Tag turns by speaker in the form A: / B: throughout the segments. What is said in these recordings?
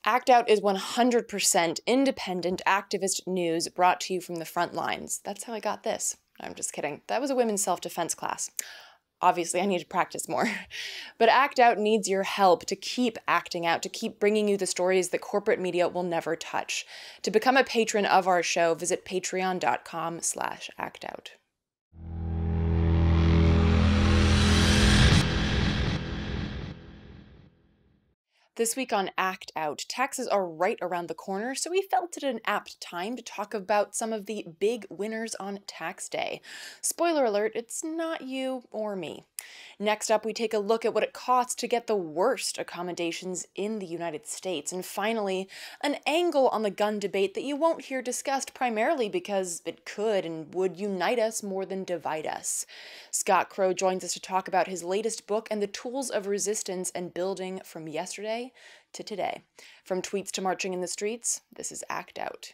A: Act Out is 100% independent activist news brought to you from the front lines. That's how I got this. I'm just kidding. That was a women's self-defense class. Obviously, I need to practice more. But Act Out needs your help to keep acting out, to keep bringing you the stories that corporate media will never touch. To become a patron of our show, visit patreon.com/actout. This week on Act Out, taxes are right around the corner, so we felt it an apt time to talk about some of the big winners on tax day. Spoiler alert, it's not you or me. Next up, we take a look at what it costs to get the worst accommodations in the United States. And finally, an angle on the gun debate that you won't hear discussed primarily because it could and would unite us more than divide us. Scott Crowe joins us to talk about his latest book and the tools of resistance and building from yesterday to today. From tweets to marching in the streets, this is Act Out.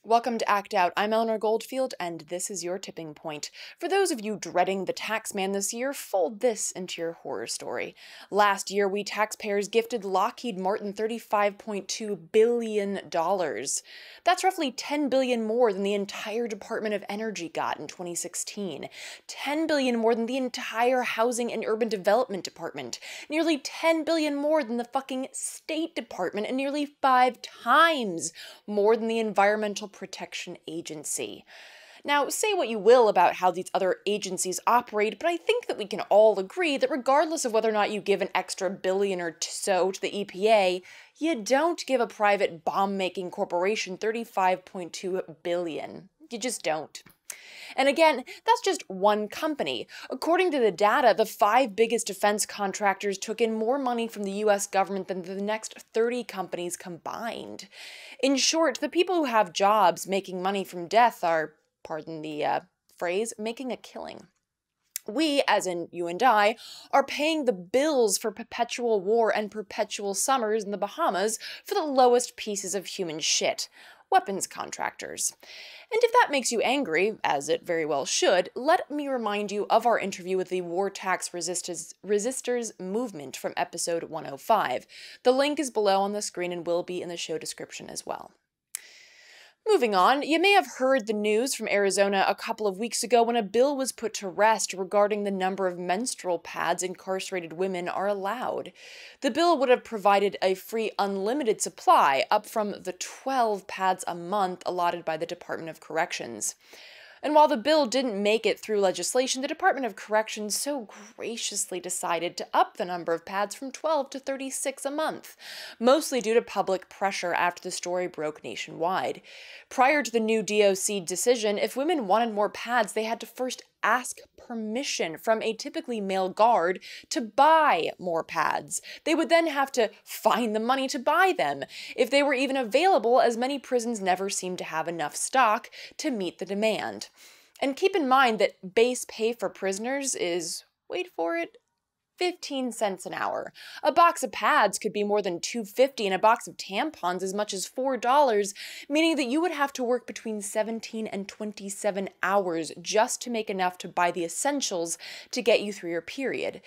A: Welcome to Act Out. I'm Eleanor Goldfield, and this is your tipping point. For those of you dreading the tax man this year, fold this into your horror story. Last year, we taxpayers gifted Lockheed Martin $35.2 billion. That's roughly $10 billion more than the entire Department of Energy got in 2016. $10 billion more than the entire Housing and Urban Development Department. Nearly $10 billion more than the fucking State Department, and nearly 5 times more than the Environmental Protection Agency. Now, say what you will about how these other agencies operate, but I think that we can all agree that regardless of whether or not you give an extra billion or so to the EPA, you don't give a private bomb-making corporation $35.2 billion. You just don't. And again, that's just one company. According to the data, the 5 biggest defense contractors took in more money from the US government than the next 30 companies combined. In short, the people who have jobs making money from death are, pardon the phrase, making a killing. We, as in you and I, are paying the bills for perpetual war and perpetual summers in the Bahamas for the lowest pieces of human shit. Weapons contractors. And if that makes you angry, as it very well should, let me remind you of our interview with the War Tax Resistors Movement from episode 105. The link is below on the screen and will be in the show description as well. Moving on, you may have heard the news from Arizona a couple of weeks ago when a bill was put to rest regarding the number of menstrual pads incarcerated women are allowed. The bill would have provided a free unlimited supply, up from the 12 pads a month allotted by the Department of Corrections. And while the bill didn't make it through legislation, the Department of Corrections so graciously decided to up the number of pads from 12 to 36 a month, mostly due to public pressure after the story broke nationwide. Prior to the new DOC decision, if women wanted more pads, they had to first ask permission from a typically male guard to buy more pads. They would then have to find the money to buy them, if they were even available, as many prisons never seem to have enough stock to meet the demand. And keep in mind that base pay for prisoners is, wait for it, 15 cents an hour. A box of pads could be more than $2.50 and a box of tampons as much as $4, meaning that you would have to work between 17 and 27 hours just to make enough to buy the essentials to get you through your period.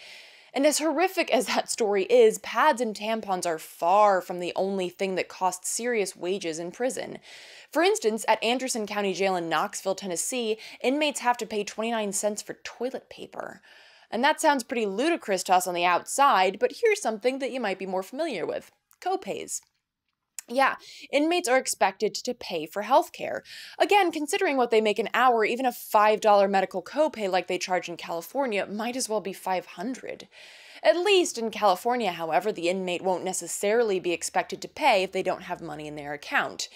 A: And as horrific as that story is, pads and tampons are far from the only thing that costs serious wages in prison. For instance, at Anderson County Jail in Knoxville, Tennessee, inmates have to pay 29 cents for toilet paper. And that sounds pretty ludicrous to us on the outside, but here's something that you might be more familiar with: copays. Yeah, inmates are expected to pay for healthcare. Again, considering what they make an hour, even a $5 medical copay like they charge in California might as well be $500. At least in California, however, the inmate won't necessarily be expected to pay if they don't have money in their account.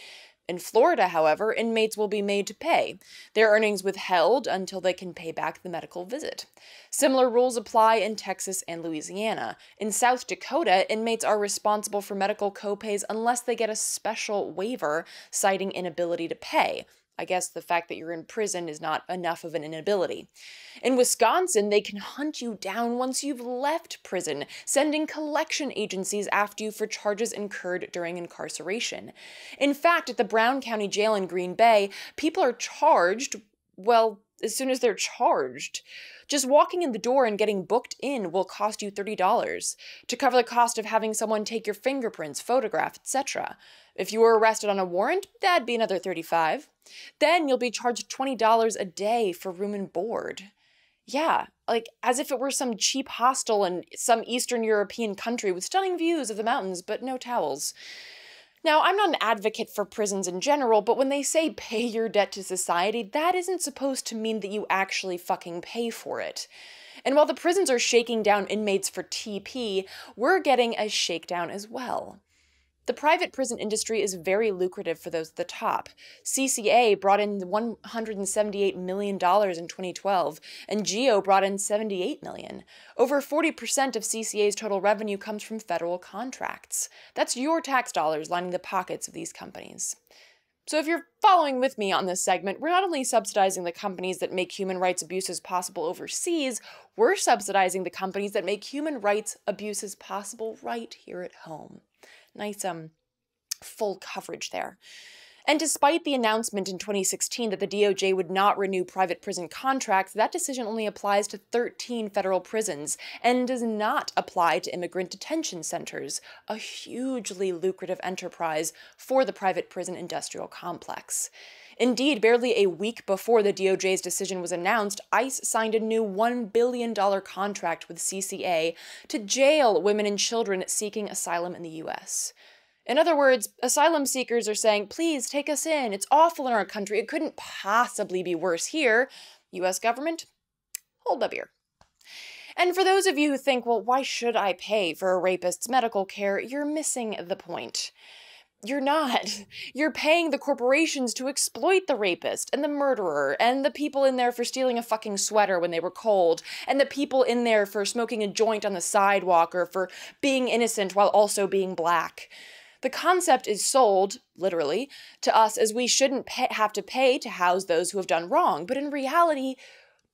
A: In Florida, however, inmates will be made to pay, their earnings withheld until they can pay back the medical visit. Similar rules apply in Texas and Louisiana. In South Dakota, inmates are responsible for medical copays unless they get a special waiver citing inability to pay. I guess the fact that you're in prison is not enough of an inability. In Wisconsin, they can hunt you down once you've left prison, sending collection agencies after you for charges incurred during incarceration. In fact, at the Brown County Jail in Green Bay, people are charged, well, as soon as they're charged. Just walking in the door and getting booked in will cost you $30 to cover the cost of having someone take your fingerprints, photograph, etc. If you were arrested on a warrant, that'd be another $35. Then you'll be charged $20 a day for room and board. Yeah, like as if it were some cheap hostel in some Eastern European country with stunning views of the mountains but no towels. Now, I'm not an advocate for prisons in general, but when they say pay your debt to society, that isn't supposed to mean that you actually fucking pay for it. And while the prisons are shaking down inmates for TP, we're getting a shakedown as well. The private prison industry is very lucrative for those at the top. CCA brought in $178 million in 2012, and GEO brought in $78 million. Over 40% of CCA's total revenue comes from federal contracts. That's your tax dollars lining the pockets of these companies. So if you're following with me on this segment, we're not only subsidizing the companies that make human rights abuses possible overseas, we're subsidizing the companies that make human rights abuses possible right here at home. Nice, full coverage there. And despite the announcement in 2016 that the DOJ would not renew private prison contracts, that decision only applies to 13 federal prisons and does not apply to immigrant detention centers, a hugely lucrative enterprise for the private prison industrial complex. Indeed, barely a week before the DOJ's decision was announced, ICE signed a new $1 billion contract with CCA to jail women and children seeking asylum in the U.S. In other words, asylum seekers are saying, please take us in. It's awful in our country. It couldn't possibly be worse here. U.S. government, hold up here. And for those of you who think, well, why should I pay for a rapist's medical care? You're missing the point. You're not. You're paying the corporations to exploit the rapist and the murderer and the people in there for stealing a fucking sweater when they were cold and the people in there for smoking a joint on the sidewalk or for being innocent while also being black. The concept is sold, literally, to us as we shouldn't have to pay to house those who have done wrong. But in reality,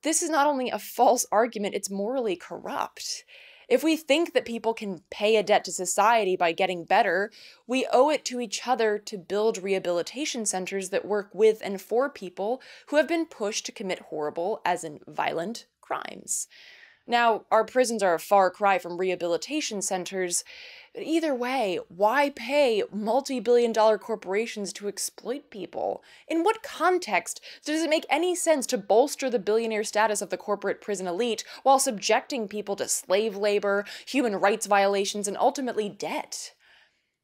A: this is not only a false argument, it's morally corrupt. If we think that people can pay a debt to society by getting better, we owe it to each other to build rehabilitation centers that work with and for people who have been pushed to commit horrible, as in violent, crimes. Now, our prisons are a far cry from rehabilitation centers, but either way, why pay multi-billion-dollar corporations to exploit people? In what context does it make any sense to bolster the billionaire status of the corporate prison elite while subjecting people to slave labor, human rights violations, and ultimately debt?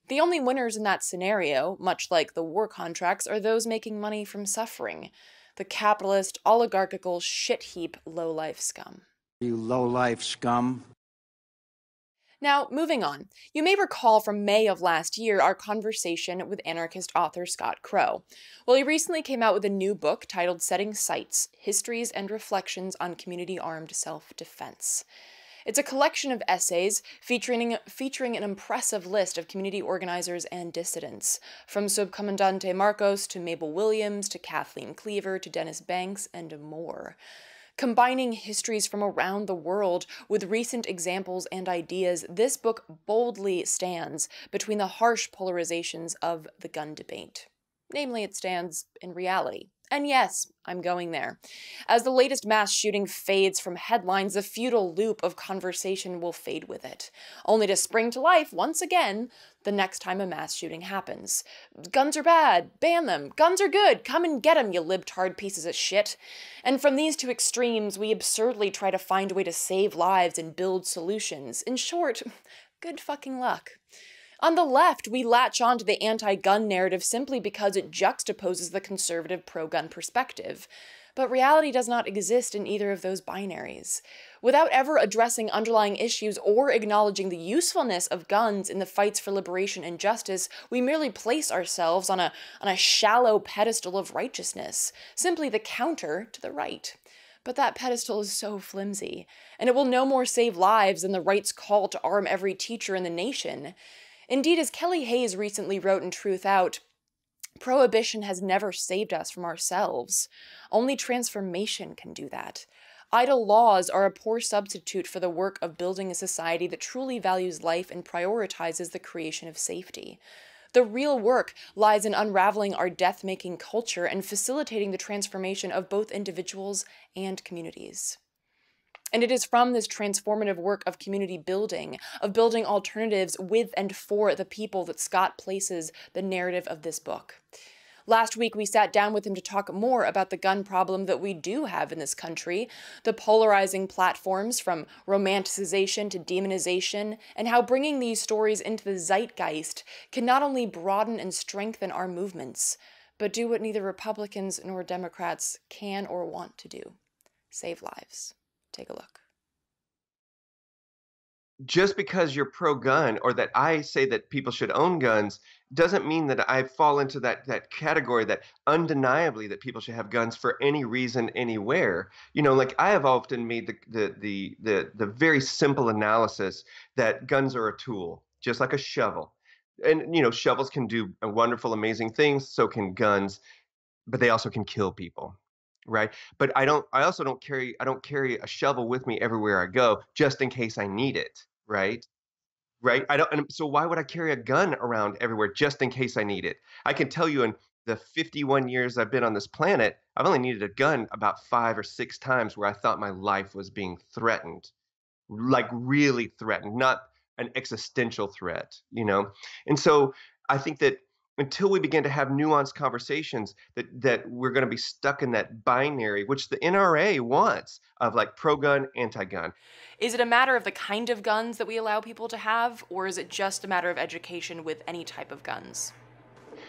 A: The only winners in that scenario, much like the war contracts, are those making money from suffering. The capitalist, oligarchical, shit heap low-life scum.
B: You low-life scum.
A: Now, moving on, you may recall from May of last year our conversation with anarchist author Scott Crowe. Well, he recently came out with a new book titled Setting Sights: Histories and Reflections on Community Armed Self-Defense. It's a collection of essays featuring an impressive list of community organizers and dissidents, from Subcomandante Marcos to Mabel Williams to Kathleen Cleaver to Dennis Banks and more. Combining histories from around the world with recent examples and ideas, this book boldly stands between the harsh polarizations of the gun debate. Namely, it stands in reality. And yes, I'm going there. As the latest mass shooting fades from headlines, the futile loop of conversation will fade with it, only to spring to life once again the next time a mass shooting happens. Guns are bad. Ban them. Guns are good. Come and get them, you libtard pieces of shit. And from these two extremes, we absurdly try to find a way to save lives and build solutions. In short, good fucking luck. On the left, we latch on to the anti-gun narrative simply because it juxtaposes the conservative pro-gun perspective. But reality does not exist in either of those binaries. Without ever addressing underlying issues or acknowledging the usefulness of guns in the fights for liberation and justice, we merely place ourselves on a shallow pedestal of righteousness, simply the counter to the right. But that pedestal is so flimsy, and it will no more save lives than the right's call to arm every teacher in the nation. Indeed, as Kelly Hayes recently wrote in Truth Out, Prohibition has never saved us from ourselves. Only transformation can do that. Idle laws are a poor substitute for the work of building a society that truly values life and prioritizes the creation of safety. The real work lies in unraveling our death-making culture and facilitating the transformation of both individuals and communities. And it is from this transformative work of community building, of building alternatives with and for the people, that Scott places the narrative of this book. Last week, we sat down with him to talk more about the gun problem that we do have in this country, the polarizing platforms from romanticization to demonization, and how bringing these stories into the zeitgeist can not only broaden and strengthen our movements, but do what neither Republicans nor Democrats can or want to do: save lives. Take a look.
C: Just because you're pro-gun or that I say that people should own guns doesn't mean that I fall into that category that undeniably that people should have guns for any reason anywhere. Like I have often made the very simple analysis that guns are a tool, just like a shovel. And shovels can do wonderful, amazing things, so can guns, but they also can kill people, right? But I don't carry a shovel with me everywhere I go just in case I need it, right? Right? I don't and so why would I carry a gun around everywhere just in case I need it? I can tell you in the 51 years I've been on this planet, I've only needed a gun about 5 or 6 times where I thought my life was being threatened, like really threatened, not an existential threat. And so I think that until we begin to have nuanced conversations, that we're going to be stuck in that binary, which the NRA wants, of like pro-gun, anti-gun.
A: Is it a matter of the kind of guns that we allow people to have, or is it just a matter of education with any type of guns?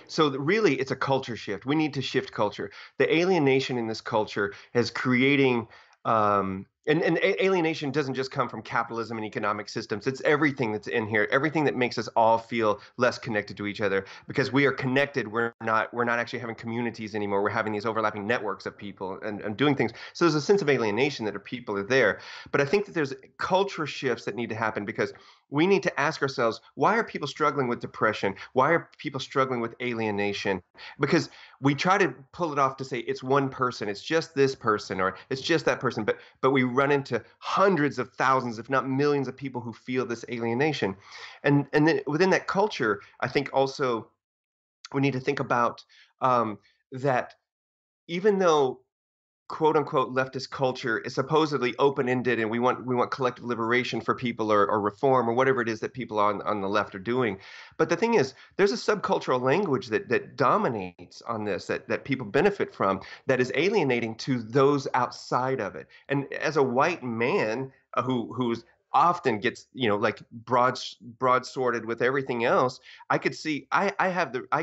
C: So really, it's a culture shift. We need to shift culture. The alienation in this culture is creating, and alienation doesn't just come from capitalism and economic systems. It's everything that's in here, everything that makes us all feel less connected to each other because we are connected. We're not actually having communities anymore. We're having these overlapping networks of people and doing things. So there's a sense of alienation that our people are there. But I think that there's culture shifts that need to happen because we need to ask ourselves, why are people struggling with depression? Why are people struggling with alienation? Because we try to pull it off to say it's one person, it's just this person, or it's just that person, but we run into hundreds of thousands, if not millions, of people who feel this alienation. And then within that culture, I think also we need to think about that even though quote unquote leftist culture is supposedly open ended and we want collective liberation for people or reform or whatever it is that people on the left are doing. But the thing is, there's a subcultural language that dominates on this that people benefit from that is alienating to those outside of it. And as a white man who's often gets like broadsworded with everything else, I could see I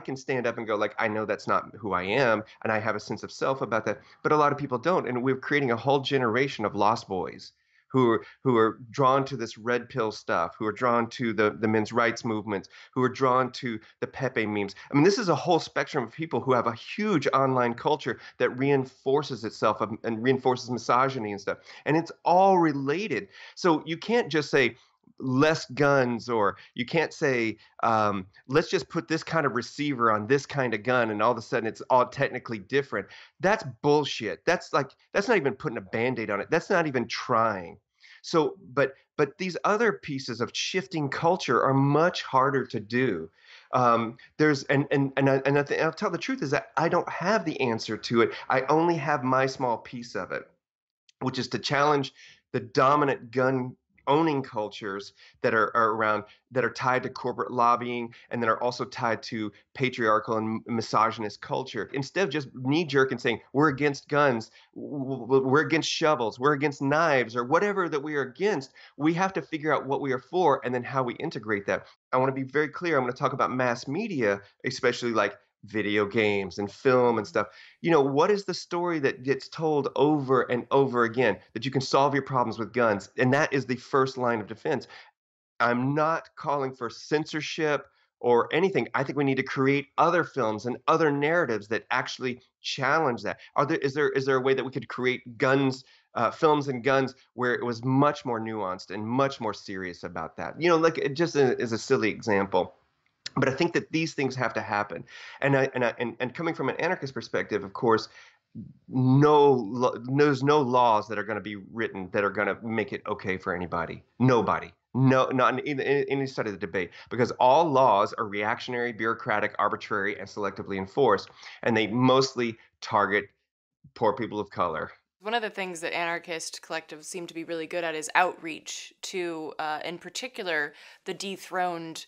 C: can stand up and go like, I know that's not who I am, and I have a sense of self about that, but a lot of people don't, and we're creating a whole generation of lost boys who are drawn to this red pill stuff, who are drawn to the men's rights movement, who are drawn to the Pepe memes. I mean, this is a whole spectrum of people who have a huge online culture that reinforces itself and reinforces misogyny and stuff, and it's all related. So you can't just say less guns, or you can't say let's just put this kind of receiver on this kind of gun and all of a sudden it's all technically different. That's bullshit. That's not even putting a band-aid on it. That's not even trying. So but these other pieces of shifting culture are much harder to do. There's I'll tell the truth is that I don't have the answer to it. I only have my small piece of it, which is to challenge the dominant gun owning cultures that are around, that are tied to corporate lobbying and that are also tied to patriarchal and misogynist culture. Instead of just knee jerk and saying we're against guns, we're against shovels, we're against knives, or whatever that we are against, we have to figure out what we are for and then how we integrate that. I want to be very clear. I'm going to talk about mass media, especially like video games and film and stuff. What is the story that gets told over and over again that you can solve your problems with guns? And that is the first line of defense. I'm not calling for censorship or anything. I think we need to create other films and other narratives that actually challenge that. Is there a way that we could create guns, films and guns where it was much more nuanced and much more serious about that? Like just as a silly example, But I think that these things have to happen. And coming from an anarchist perspective, of course, there's no laws that are going to be written that are going to make it okay for anybody. Nobody. No, not in any side of the debate, because all laws are reactionary, bureaucratic, arbitrary, and selectively enforced, and they mostly target poor people of color.
A: One of the things that anarchist collectives seem to be really good at is outreach to, in particular, the dethroned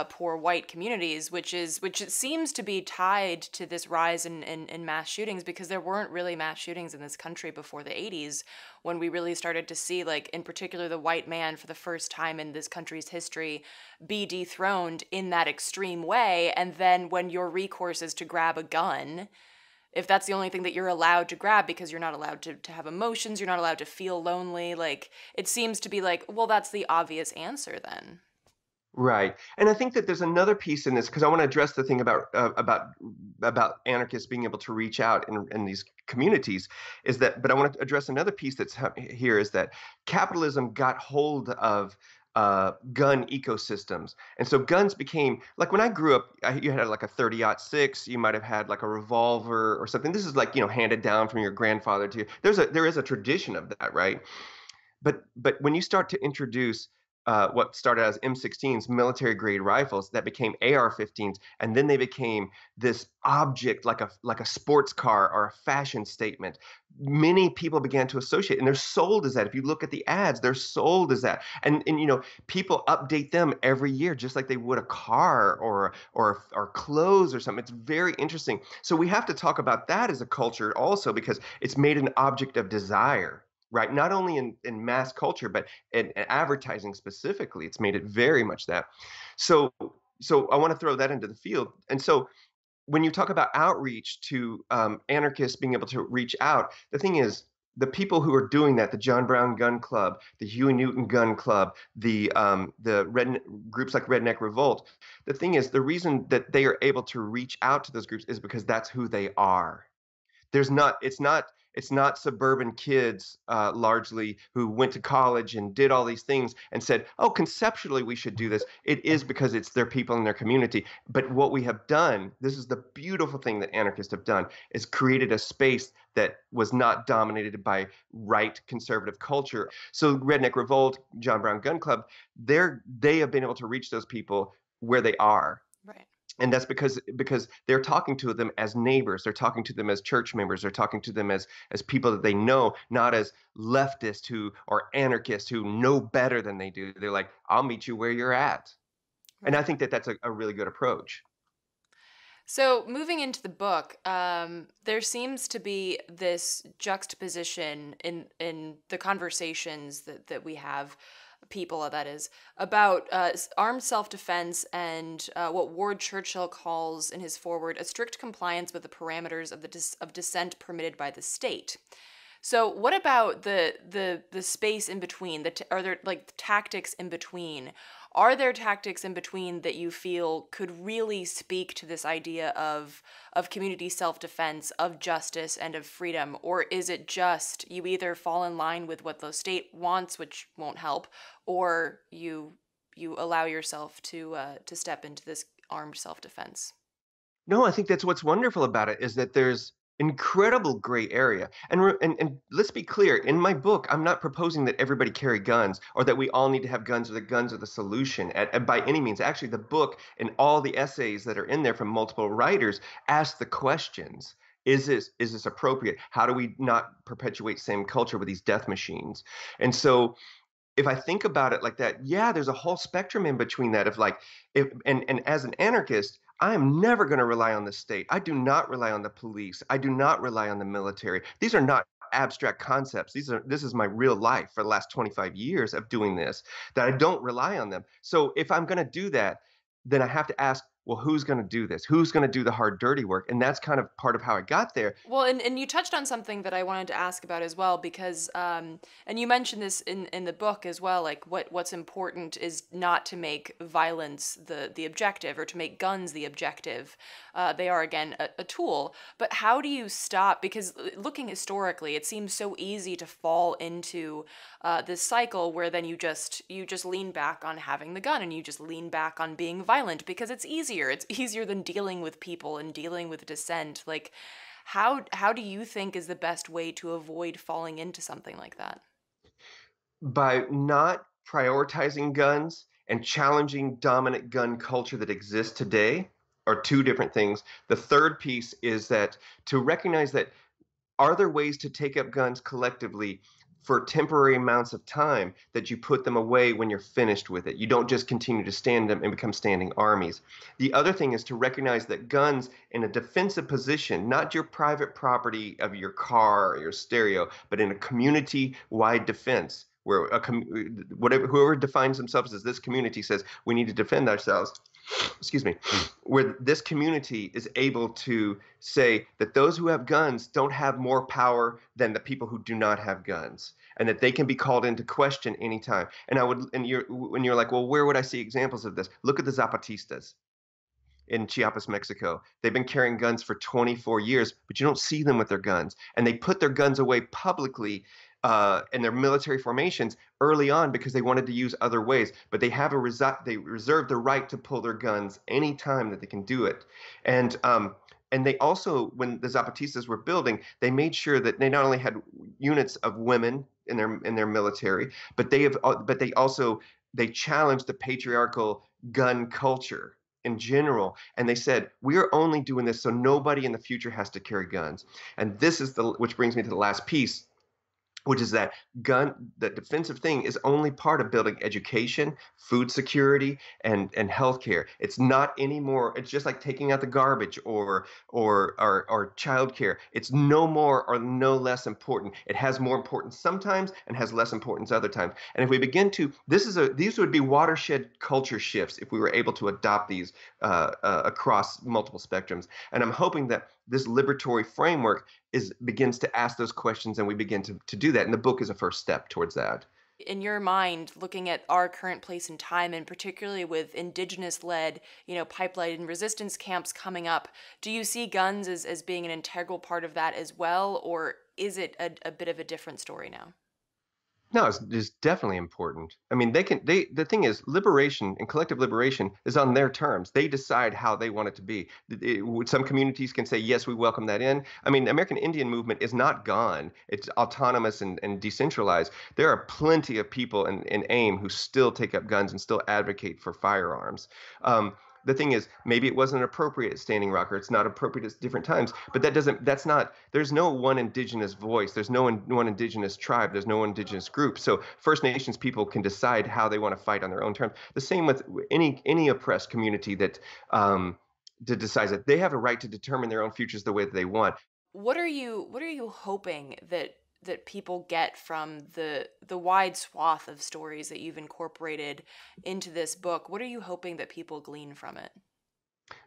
A: poor white communities, which it seems to be tied to this rise in mass shootings, because there weren't really mass shootings in this country before the 80s, when we really started to see, like, in particular, the white man for the first time in this country's history be dethroned in that extreme way. And then when your recourse is to grab a gun, if that's the only thing that you're allowed to grab because you're not allowed to have emotions, you're not allowed to feel lonely, like, it seems to be like, well, that's the obvious answer then.
C: Right, and I think that there's another piece in this, because I want to address the thing about anarchists being able to reach out in these communities. Is that, but I want to address another piece here, is that capitalism got hold of gun ecosystems, and so guns became like, when I grew up, you had like a 30-06, you might have had like a revolver or something. This is like, handed down from your grandfather to you. There is a tradition of that, right? But when you start to introduce what started as M16s, military grade rifles, that became AR-15s, and then they became this object like a sports car or a fashion statement. Many people began to associate, and they're sold as that. If you look at the ads, they're sold as that, and people update them every year, just like they would a car or clothes or something. It's very interesting. So we have to talk about that as a culture also, because it's made an object of desire. Right, not only in mass culture, but in advertising specifically, it's made it very much that. So, so I want to throw that into the field. And so, when you talk about outreach to anarchists being able to reach out, the thing is, the people who are doing that, the John Brown Gun Club, the Huey Newton Gun Club, the groups like Redneck Revolt. The thing is, the reason that they are able to reach out to those groups is because that's who they are. There's not it's not suburban kids largely who went to college and did all these things and said, oh, conceptually we should do this. It is because it's their people in their community. But what we have done, this is the beautiful thing that anarchists have done, is created a space that was not dominated by right conservative culture. So Redneck Revolt, John Brown Gun Club, they have been able to reach those people where they are.
A: Right.
C: And that's because they're talking to them as neighbors, they're talking to them as church members, they're talking to them as people that they know, not as leftists who or anarchists who know better than they do. They're like, I'll meet you where you're at. And I
A: Right.
C: think that that's a really good approach.
A: So, moving into the book, there seems to be this juxtaposition in the conversations that we have, people that is, about armed self-defense and what Ward Churchill calls in his foreword a strict compliance with the parameters of of dissent permitted by the state. So, what about the space in between? Are there, like, tactics in between? Are there tactics in between that you feel could really speak to this idea of community self-defense, of justice, and of freedom? Or is it just you either fall in line with what the state wants, which won't help, or you allow yourself to step into this armed self-defense?
C: No, I think that's what's wonderful about it, is that there's incredible gray area. And let's be clear, in my book, I'm not proposing that everybody carry guns or that we all need to have guns or the guns are the solution by any means. Actually, the book and all the essays that are in there from multiple writers ask the questions. Is this appropriate? How do we not perpetuate same culture with these death machines? And so if I think about it like that, yeah, there's a whole spectrum in between that of like, if and as an anarchist, I am never going to rely on the state. I do not rely on the police. I do not rely on the military. These are not abstract concepts. This is my real life for the last 25 years of doing this, that I don't rely on them. So if I'm going to do that, then I have to ask, well, who's going to do this? Who's going to do the hard, dirty work? And that's kind of part of how I got there.
A: Well, and you touched on something that I wanted to ask about as well, because and you mentioned this in the book as well, like what's important is not to make violence the objective, or to make guns the objective. They are, again, a tool. But how do you stop? Because looking historically, it seems so easy to fall into this cycle where then you just lean back on having the gun, and you just lean back on being violent because it's easier. It's easier than dealing with people and dealing with dissent. Like, how do you think is the best way to avoid falling into something like that?
C: By not prioritizing guns and challenging dominant gun culture that exists today are two different things. The third piece is that to recognize that, are there ways to take up guns collectively for temporary amounts of time that you put them away when you're finished with it? You don't just continue to stand them and become standing armies. The other thing is to recognize that guns in a defensive position, not your private property of your car or your stereo, but in a community-wide defense, where whatever whoever defines themselves as this community says we need to defend ourselves, excuse me, where this community is able to say that those who have guns don't have more power than the people who do not have guns, and that they can be called into question anytime. And when you're like, well, where would I see examples of this? Look at the Zapatistas in Chiapas, Mexico. They've been carrying guns for 24 years, but you don't see them with their guns. And they put their guns away publicly in their military formations early on because they wanted to use other ways. But they reserve the right to pull their guns anytime that they can do it. And they also, when the Zapatistas were building, they made sure that they not only had units of women in their military, but they challenged the patriarchal gun culture in general. And they said, we are only doing this so nobody in the future has to carry guns. And this is which brings me to the last piece, which is that the defensive thing is only part of building education, food security, and healthcare. It's not anymore. It's just like taking out the garbage or childcare. It's no more or no less important. It has more importance sometimes and has less importance other times. And if we begin to, these would be watershed culture shifts if we were able to adopt these across multiple spectrums. And I'm hoping that this liberatory framework begins to ask those questions, and we begin to do that. And the book is a first step towards that.
A: In your mind, looking at our current place in time, and particularly with indigenous-led, pipeline and resistance camps coming up, do you see guns as being an integral part of that as well, or is it a bit of a different story now?
C: No, it's definitely important. I mean, the thing is, liberation and collective liberation is on their terms. They decide how they want it to be. Some communities can say, yes, we welcome that in. I mean, the American Indian movement is not gone. It's autonomous and decentralized. There are plenty of people in AIM who still take up guns and still advocate for firearms. The thing is, maybe it wasn't appropriate at Standing Rock, or it's not appropriate at different times, but there's no one indigenous voice. There's no one indigenous tribe. There's no one indigenous group. So First Nations people can decide how they want to fight on their own terms. The same with any oppressed community that decides that they have a right to determine their own futures the way that they want.
A: What are you hoping that people get from the wide swath of stories that you've incorporated into this book? What are you hoping that people glean from it?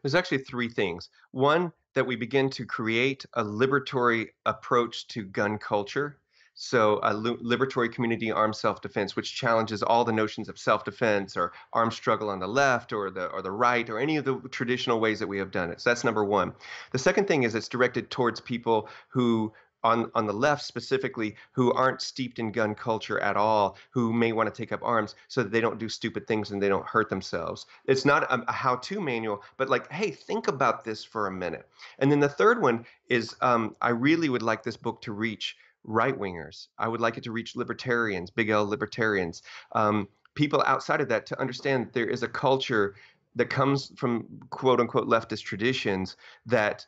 C: There's actually three things. One, that we begin to create a liberatory approach to gun culture. So a liberatory community armed self-defense, which challenges all the notions of self-defense or armed struggle on the left or the right or any of the traditional ways that we have done it. So that's number one. The second thing is it's directed towards people who on the left specifically, who aren't steeped in gun culture at all, who may want to take up arms so that they don't do stupid things and they don't hurt themselves. It's not a how-to manual, but like, hey, think about this for a minute. And then the third one is I really would like this book to reach right-wingers. I would like it to reach libertarians, big L libertarians, people outside of that, to understand that there is a culture that comes from quote unquote leftist traditions that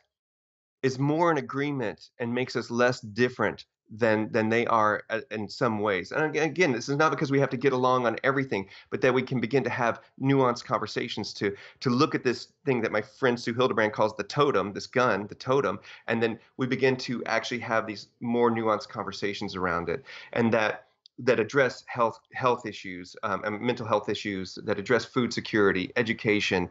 C: is more in agreement and makes us less different than they are in some ways. And again, this is not because we have to get along on everything, but that we can begin to have nuanced conversations to look at this thing that my friend Sue Hildebrand calls the totem, this gun, the totem, and then we begin to actually have these more nuanced conversations around it. And that that address health issues, and mental health issues, that address food security, education,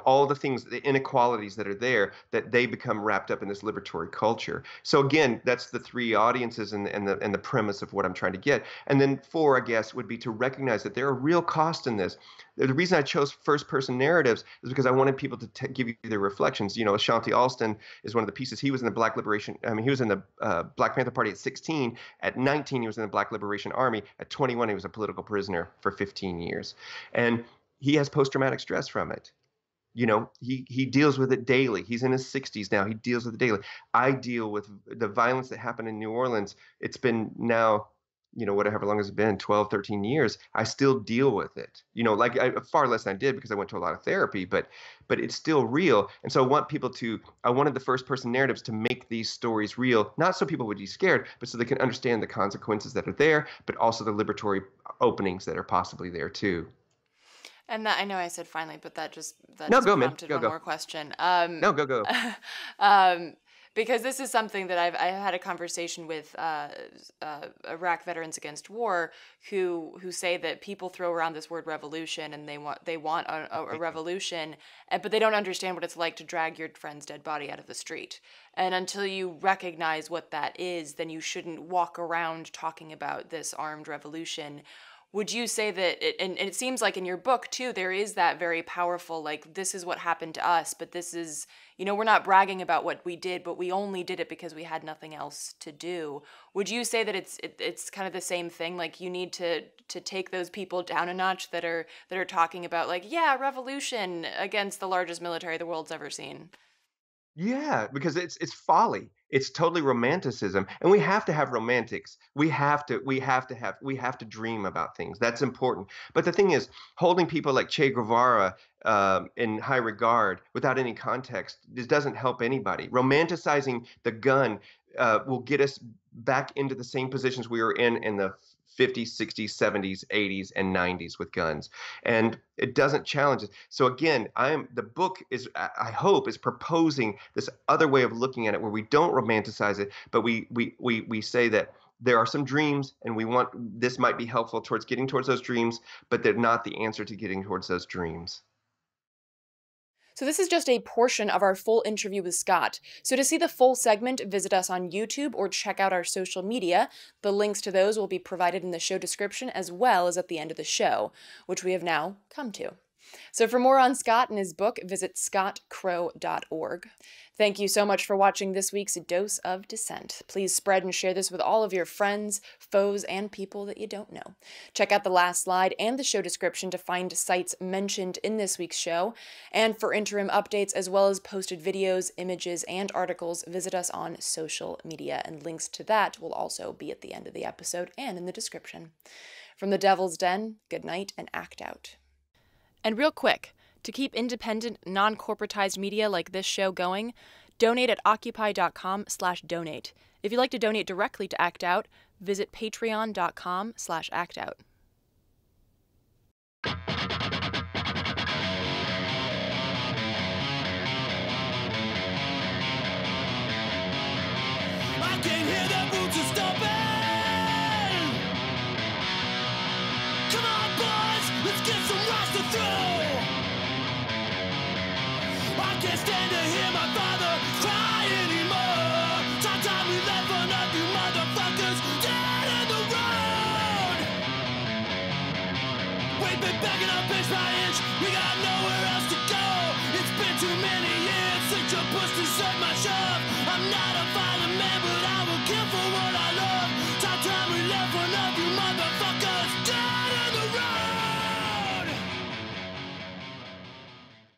C: all the things, the inequalities that are there, that they become wrapped up in this liberatory culture. So again, that's the three audiences and the premise of what I'm trying to get. And then four, I guess, would be to recognize that there are real costs in this. The reason I chose first person narratives is because I wanted people to give you their reflections. Ashanti Alston is one of the pieces. He was in the he was in the Black Panther Party at 16. At 19, he was in the Black Liberation Army. At 21, he was a political prisoner for 15 years. And he has post-traumatic stress from it. He deals with it daily. He's in his 60s now. He deals with it daily. I deal with the violence that happened in New Orleans. It's been now, whatever long it's been, 12, 13 years. I still deal with it. Far less than I did because I went to a lot of therapy, but it's still real. And so I wanted the first person narratives to make these stories real, not so people would be scared, but so they can understand the consequences that are there, but also the liberatory openings that are possibly there too.
A: And that, I know I said finally, but that
C: No, go, man.
A: prompted
C: Go,
A: one
C: go.
A: more question.
C: No, go.
A: Because this is something that I had a conversation with Iraq Veterans Against War who say that people throw around this word revolution and they want a revolution, but they don't understand what it's like to drag your friend's dead body out of the street. And until you recognize what that is, then you shouldn't walk around talking about this armed revolution. Would you say that, and it seems like in your book too, there is that very powerful, like, this is what happened to us, but this is, we're not bragging about what we did, but we only did it because we had nothing else to do. Would you say that it's kind of the same thing? Like, you need to take those people down a notch that are talking about, like, yeah, revolution against the largest military the world's ever seen?
C: Yeah, because it's folly. It's totally romanticism, and we have to have romantics. We have to dream about things. That's important. But the thing is, holding people like Che Guevara in high regard without any context, this doesn't help anybody. Romanticizing the gun will get us back into the same positions we were in the 50s, 60s, 70s, 80s, and 90s with guns. And it doesn't challenge it. So again, the book is, I hope, is proposing this other way of looking at it where we don't romanticize it, but we say that there are some dreams and this might be helpful towards getting towards those dreams, but they're not the answer to getting towards those dreams.
A: So this is just a portion of our full interview with Scott. So to see the full segment, visit us on YouTube or check out our social media. The links to those will be provided in the show description as well as at the end of the show, which we have now come to. So for more on Scott and his book, visit scottcrowe.org. Thank you so much for watching this week's Dose of Dissent. Please spread and share this with all of your friends, foes, and people that you don't know. Check out the last slide and the show description to find sites mentioned in this week's show. And for interim updates as well as posted videos, images, and articles, visit us on social media, and links to that will also be at the end of the episode and in the description. From the Devil's Den, good night and act out. And real quick, to keep independent, non-corporatized media like this show going, donate at Occupy.com/donate. If you'd like to donate directly to Act Out, visit Patreon.com/actout.
D: I can hear the boots are stomping. Come on, boys, let's get some rocks to throw. I can't stand to hear my father cry anymore. Time we left one of you motherfuckers dead in the road. We've been backing up inch by inch. We got nowhere else to go. It's been too many years since you pushed and set my shove. I'm not a fighter.